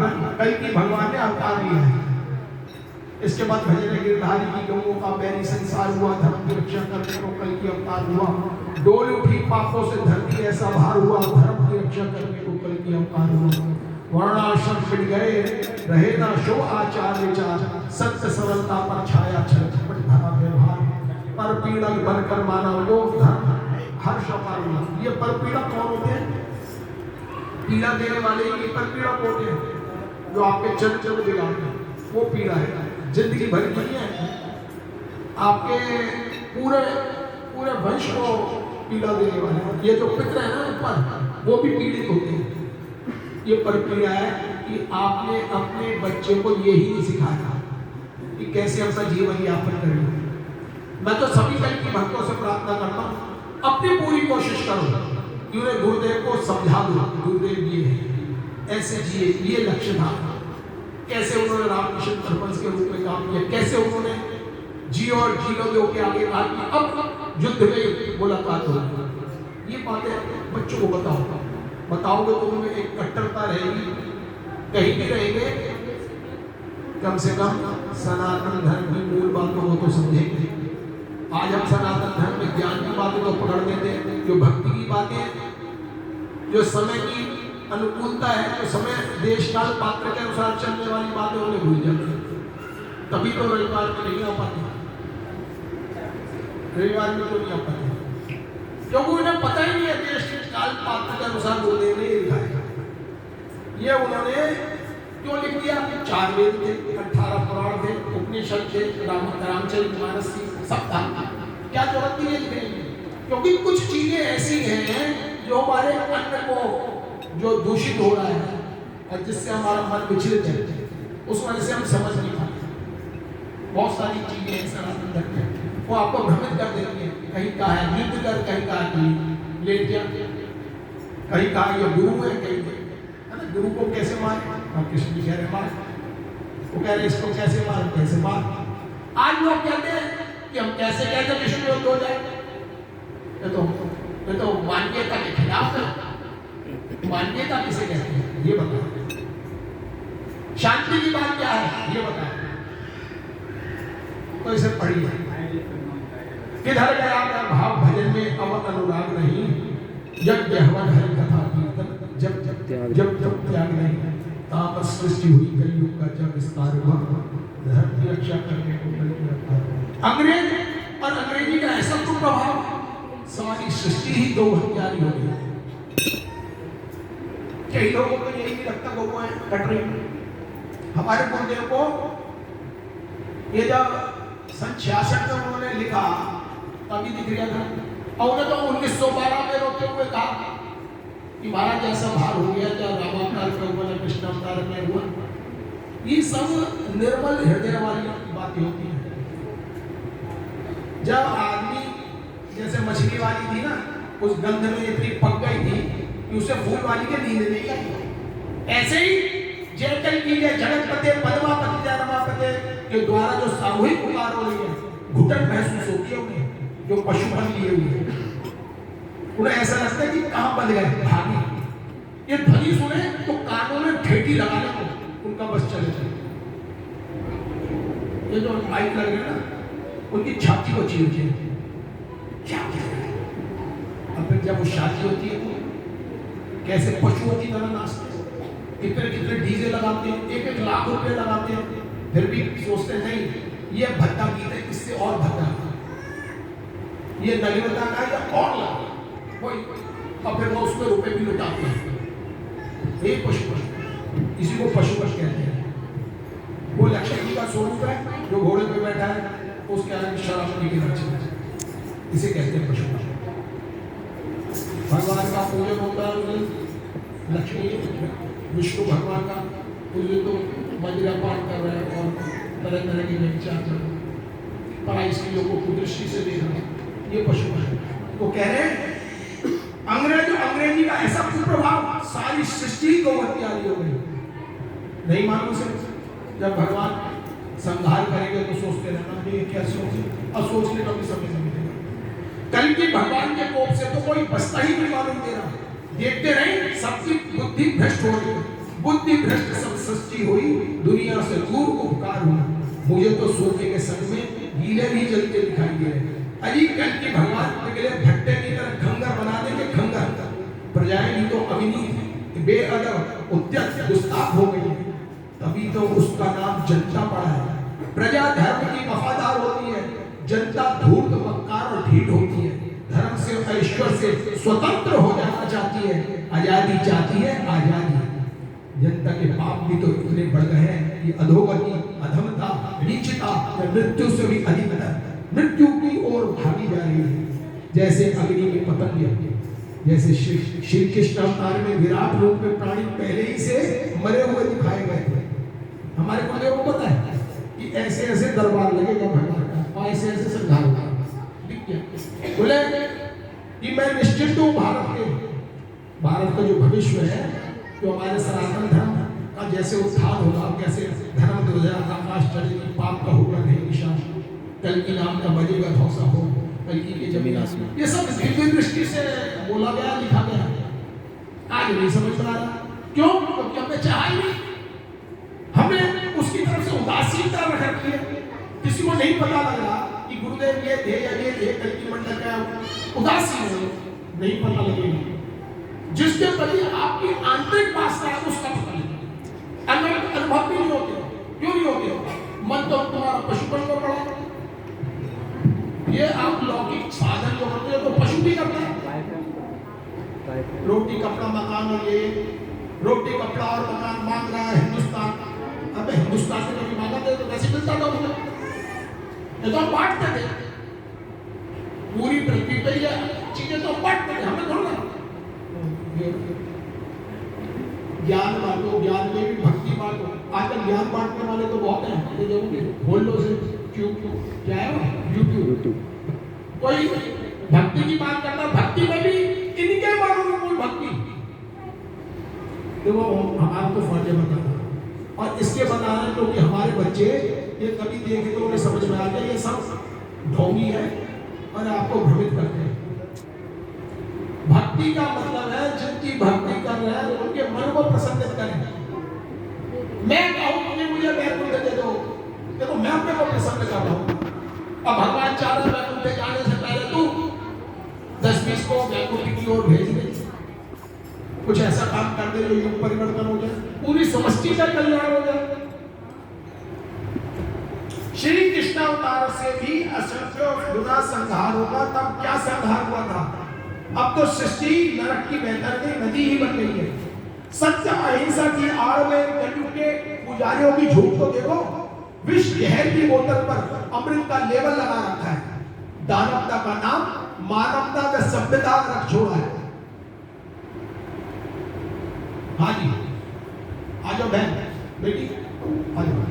कल की भगवान ने अवतार लिया है। इसके बाद भजन गिरधारी की गौओं का बैरी संसार हुआ, धर्म की रक्षा करने को कल की अवतार हुआ। डोल उठी पापों से धरती ऐसा भार हुआ, धर्म की रक्षा करने को कल की अवतार हुआ। वर्णाश्रम मिट गए, रहे ना शो आचार विचार, सत्य सरलता पर छाया छलकपट भरा व्यवहार। पर पीड़क बनकर मानव लोग धर्म हर्ष अपार। ये पर पीड़क कौन होते हैं? पीड़ा देने वाले ही पर पीड़क होते हैं, जो आपके चरित्र को बिगाड़ते हैं, वो पीड़ा है। जिंदगी भर की है, आपके पूरे पूरे वंश को पीड़ा देने वाले। ये जो पितर है ना ऊपर, वो भी पीड़ित होते हैं। ये पर पीड़ा है कि आपने अपने बच्चे को यही नहीं सिखाया कि कैसे अपना जीवन यापन करें। मैं तो सभी कल की भक्तों से प्रार्थना करता हूँ, अपनी पूरी कोशिश करो कि उन्हें गुरुदेव को समझा दो, गुरुदेव ये है, ऐसे जिए, ये लक्ष्य था। कैसे उन्होंने रामकृष्ण परमहंस के रूप में काम किया, कैसे उन्होंने जियो और जीरो के आगे कहा कि अब युद्ध में मुलाकात हो। ये बातें बच्चों को बताओगे तो उनमें एक कट्टरता रहेगी, कहीं भी रहेंगे, कम से कम सनातन धर्म की मूल बातों को तो समझेंगे। आज हम सनातन धर्म में ज्ञान की बातें तो पकड़ लेते हैं, जो भक्ति की बातें, जो समय की अनुकूलता है, जो समय देश काल पात्र के अनुसार चलने वाली बातें उन्हें भूल जाते हैं। तभी तो रविवार में नहीं आ पाते, रविवार में तो नहीं आ पाते, क्योंकि उन्हें पता ही नहीं है देश काल पात्र के अनुसार गुरुदेव ने लिखा है। ये उन्होंने क्यों लिख दिया? 4 वेद थे, 18 पुराण थे, उपनिषद थे, रामचरितमानस थी, सब था। क्या जरूरत थी ये लिखने की? क्योंकि कुछ चीजें ऐसी हैं जो हमारे अन्न को जो दूषित हो रहा है और जिससे हमारा मन विचलित है, उस वजह से हम समझ नहीं पाते। बहुत सारी चीजें हैं सनातन धर्म में, वो आपको भ्रमित कर देती है। कहीं कहा है युद्ध कर, कहीं कहा कि लेट जा, कहीं कहा ये गुरु है, कहीं है ना, गुरु को कैसे मारे? और कृष्ण जी कह रहे मार, वो कह रहे इसको कैसे मार, कैसे मार। आज लोग कहते हैं कि हम कैसे कहते विष्णु युद्ध हो जाए, ये तो मानवीयता के खिलाफ है। मान्यता किसे कहते हैं ये बताओ, शांति की बात क्या है ये बताओ। तो इसे पढ़िए, किधर गया मैं भाव भजन में अवत अनुराग नहीं, यज्ञ हवन हरि कथा कीर्तन जब त्याग नहीं। तापस सृष्टि हुई कलयुग का जब विस्तार हुआ, धर्म की रक्षा करने को कल की रखा। अंग्रेज और अंग्रेजी का ऐसा तो प्रभाव, सारी सृष्टि ही दो हत्यारी हो गई। कई लोगों को यही नहीं लगता वो है कट रही। हमारे गुरुदेव को ये जब सन 66 में उन्होंने लिखा तभी दिख गया था, और उन्हें तो 1912 में रोते हुए कहा कि महाराज ऐसा भार हो गया क्या रामावतार में हुआ, कृष्ण अवतार में हुआ। ये सब निर्मल हृदय वाली बातें होती हैं। जब आदमी जैसे मछली वाली थी ना, उस गंध में इतनी पक गई थी कि उसे फूल वाली के नींद नहीं आई। ऐसे ही जयकल की जगतपते पद्मापति रमापते के द्वारा जो सामूहिक पुकार हो रही है, घुटन महसूस होती है उन्हें, जो पशुपन लिए हुए हैं। उन्हें ऐसा लगता है कि कहां बंद गए, भागी। ये ध्वनि सुने तो कानों में ठेठी लगाने को उनका बस चले चले। ये जो माइक लग रहे हैं ना, उनकी छाती को चीरते हैं। क्या अब फिर जब वो शादी होती है तो कैसे पशुओं की तरह नाचते हैं, कितने डीजे लगाते हैं, 1-1 लाख रुपए लगाते हैं, फिर भी सोचते नहीं ये भद्दा गीत है, इससे और भद्दा, ये नगरता का या और लगा कोई, और फिर वो उसमें रुपए भी लुटाते हैं। ये पशु, इसी को पशुपश कहते हैं। वो लक्ष्मी जी का स्वरूप है जो घोड़े पे बैठा है, उसके आगे शराब पी के नाचते, इसे कहते हैं पशुपश। भगवान का पूजन होता है, लक्ष्मी विष्णु भगवान का पूजन तो मदिरा पान कर रहे हैं और तरह तरह की विचार कर रहे हैं, पढ़ाई स्त्रियों को कुदृष्टि से दे रहे हैं। ये पशुपश वो कह रहे हैं अंग्रेजी का ऐसा कुप्रभाव, सारी सृष्टि को हत्यारी हो गई। नहीं मालूम से जब भगवान संहार करेंगे तो सोचते रहना ये क्या सोचे, और सोचने का भी समय नहीं देगा। कल की भगवान के कोप से तो कोई बचता ही नहीं मालूम दे रहा। देखते रहे सबकी बुद्धि भ्रष्ट हो रही है, बुद्धि भ्रष्ट सब सृष्टि हुई, दुनिया से दूर उपकार हुआ। मुझे तो सोखे के संग में गीले भी जलते दिखाई दे रहे। अजी कल की भगवान निकले भट्टे की तरह खंगर बना देंगे, खंगर। प्रजाएं भी तो अविनीत, बेअदब, उद्यत, गुस्ताख हो गई है, तभी तो उसका नाम जनता पड़ा है। प्रजा धर्म की वफादार होती है, जनता धूर्त, मक्कार और ढीठ होती है। धर्म से, ऐश्वर्य से स्वतंत्र हो जाना चाहती है, आजादी चाहती है, आजादी। जनता के पाप भी तो इतने बढ़ गए हैं कि अधोगति, अधमता, नीचता, मृत्यु से भी अधिक मृत्यु की ओर भागी जा रही है। जैसे अग्नि में पतंग, जैसे श्री कृष्ण अवतार में विराट रूप में प्राणी पहले ही से मरे हुए दिखाए गए थे। हमारे गुरुदेव को पता है कि ऐसे ऐसे दरबार लगेगा भगवान का, और ऐसे ऐसे संघार होगा। बोले कि मैं निश्चित हूँ भारत का जो भविष्य है, जो हमारे सनातन धर्म का जैसे उत्थान होगा, कैसे धर्म ध्वजा आकाश चढ़ेगी, पाप का होगा नहीं निशान, कल की नाम का बजेगा धौसा हो, कल की के जमीन आसमान। ये सब दिव्य दृष्टि से बोला गया, लिखा गया, आज नहीं समझ में आ रहा। क्यों? क्योंकि हमने चाहा ही नहीं, हमने उसकी तरफ से उदासीनता रख रखी है। किसी को नहीं पता लग रहा कि गुरुदेव ये थे या ये थे, कल की मंडल का उदासीन है, नहीं पता लगेगा। जिसके प्रति आपकी आंतरिक वासना है उसका पता लगेगा। अनुभव भी नहीं होते। क्यों नहीं होते? मन तो तुम्हारा पशुपन को पड़ा, ये आप लौकिक साधन जो होते हैं तो पशु भी करते हैं। रोटी कपड़ा मकान, और ये रोटी कपड़ा और मकान मांग रहा है हिंदुस्तान। अब हिंदुस्तान से कभी मांगा था तो कैसे मिलता था मुझे? ये तो हम बांटते थे, पूरी पृथ्वी पे ये चीजें तो बांटते थे, हमें थोड़ा ज्ञान बांटो, ज्ञान में भी भक्ति बांटो। आजकल ज्ञान बांटने वाले तो बहुत हैं, ये देखो बोल लो से क्यों क्या है वो यूट्यूब। कोई भक्ति की बात करता, भक्ति में भी इनके बारे में कोई भक्ति, देखो हमारा तो फर्ज बताना, और इसके बताना क्योंकि हमारे बच्चे ये कभी देखे तो उन्हें समझ में आ जाए ये सब ढोंगी है और आपको भ्रमित करते हैं। भक्ति का मतलब है जिनकी भक्ति कर रहे हैं उनके मन को प्रसन्नित करें। मैं कहूं कि मुझे वैकुंठ दे दो, देखो मैं अपने को प्रसन्न कर रहा हूं। अब भगवान चाह रहे वैकुंठ जाने से पहले तू 10-20 को वैकुंठ की ओर भेज दे, कुछ ऐसा काम कर दे जो युग परिवर्तन हो जाए, पूरी समष्टि का कल्याण हो जाए। श्री कृष्ण अवतार से भी असंख्य गुना संहार होगा। तब क्या संहार हुआ था? अब तो सृष्टि नरक की बेहतर गई, नदी ही बन गई है। सत्य अहिंसा की आड़ में कलयुग के पुजारियों की झूठ तो देखो, विष जहर की बोतल पर अमृत का लेबल लगा रखा है। दानवता का नाम मानवता का सभ्यता रख छोड़ा है। हाँ जी, आ जाओ बहन बेटी, आ जाओ।